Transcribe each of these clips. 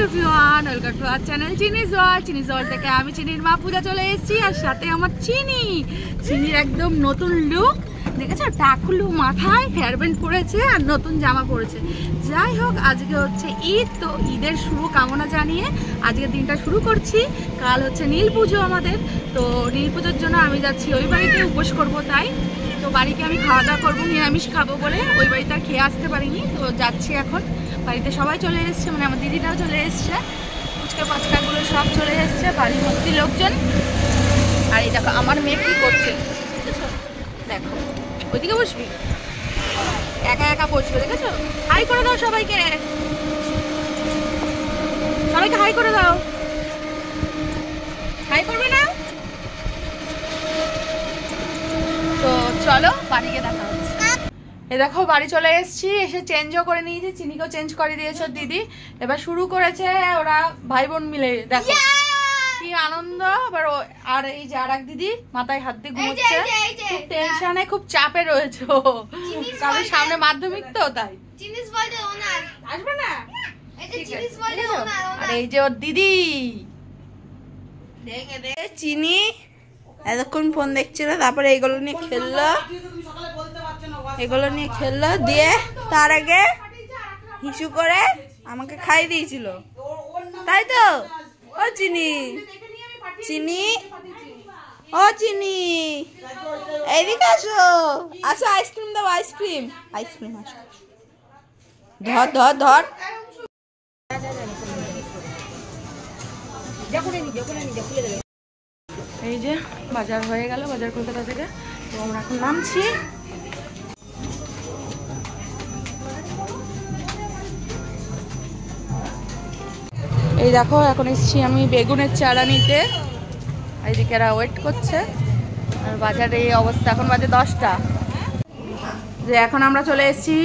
Everyone, welcome to our channel চিনিস world. চিনিস world থেকে আমি চিনির মা পূজা চলে এসেছি, আর সাথে আমার চিনির একদম নতুন লুক দেখেছো, টাকলু মাথায় হেয়ার ব্যান্ড পরেছে আর নতুন জামা পরেছে। যাই হোক, আজকে হচ্ছে ঈদ, তো ঈদের শুভ কামনা জানিয়ে আজকের দিনটা শুরু করছি। কাল হচ্ছে নীল পুজো আমাদের, তো নীল পুজোর জন্য আমি যাচ্ছি ওই বাড়িতে, উপোস করবো তাই। তো বাড়িতে আমি খাওয়া দাওয়া করবো, নিরামিষ খাবো বলে ওই বাড়িতে আর খেয়ে আসতে পারিনি, তো যাচ্ছি এখন। বাড়িতে সবাই চলে এসছে, মানে আমার দিদিটাও চলে এসছে, ফুচকা পাচকাগুলো সব চলে এসছে, বাড়ি ভর্তি লোকজন। আর এই দেখো আমার মেয়ে কি করছে, দেখো ওইদিকে বসবি, একা একা বসবে, দেখেছো? হাই করে দাও সবাইকে, সবাইকে হাই করে দাও। হাই করবে না? তো চলো বাড়ি গিয়ে দেখা হচ্ছে। এই দেখো বাড়ি চলে এসেছি, এসে চেঞ্জও করে নিয়েছি, চিনিকেও চেঞ্জ করে দিয়েছে দিদি। এবার শুরু করেছে ওরা ভাই বোন মিলে, দেখো কি আনন্দ। আর এই যে আর এক দিদি মাথায় হাত দিয়ে ঘুমোচ্ছে, খুব টেনশনে খুব চাপে রয়েছে, কারণ সামনে মাধ্যমিক তো তাই। আসবে না? আর এই যে ওর দিদি চিনি এতক্ষণ ফোন দেখছিল, তারপরে এগুলো নিয়ে খেললো, দিয়ে তার আগে হিসু করে আমাকে খাইয়ে দিয়েছিল, তাই তো? ও চিনি, ও চিনি এইদিকে আসো, আচ্ছা আইসক্রিম দাও, আইসক্রিম আসো, ধর এই যে বাজার হয়ে গেল, বাজার কলকাতা থেকে, তো আমরা এখন নামছি। এই দেখো এখন এসেছি আমি বেগুনের চারা নিতে, এইদিকে এরা ওয়েট করছে। আর বাজারে এই অবস্থা, এখন বাজে 10টা, যে এখন আমরা চলে এসেছি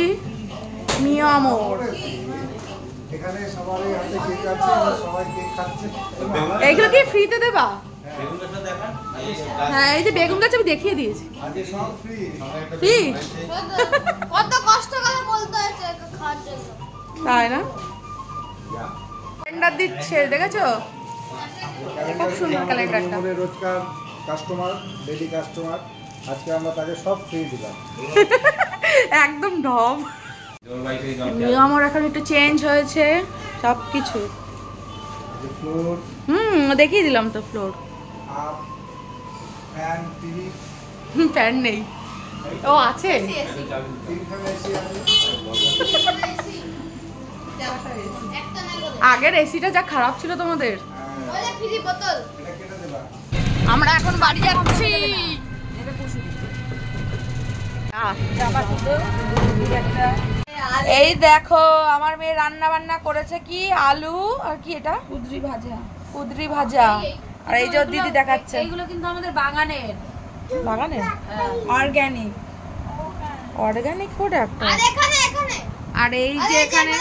মিয়া মোড়। এইগুলো কি ফ্রিতে দেবা? হ্যাঁ, এই যে বেগুন গাছ আমি দেখিয়ে দিয়েছি, ফ্রি। কত কষ্ট করে বলতে হয়েছে খাওয়ার জন্য, তাই না? ক্যালেন্ডার দিচ্ছে, দেখেছো? খুব সুন্দর ক্যালেন্ডারটা। রোজকার কাস্টমার, ডেইলি কাস্টমার, আজকে আমরা তাকে সব ফ্রি দিলাম। একদম ঢম। আমার এখন একটু চেঞ্জ হয়েছে সবকিছু। দেখিয়ে দিলাম তো ফ্লোর। ফ্যান নেই, ও আছে। আগের এসিটা যা খারাপ ছিল তোমাদের। আমরা এখন বাড়ি যাচ্ছি। এই দেখো আমার মেয়ে রান্না বান্না করেছে, কি আলু আর কি এটা কুদরি ভাজা। আর এই যে দিদি দেখাচ্ছে, এইগুলো কিন্তু আমাদের বাগানের অর্গানিক প্রোডাক্ট। আর এই যে এখানে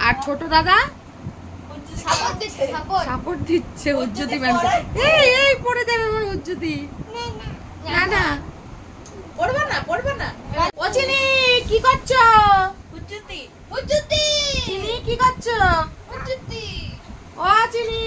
আর ছোট দাদা সাপোর্ট দিচ্ছে উজ্জ্বতি ম্যামকে। এই পড়ে যাবে আমার উজ্জ্বতি। না পড়বে না। ও চিনি কি করছো? উজ্জ্বতি চিনি কি করছো? ও চিনি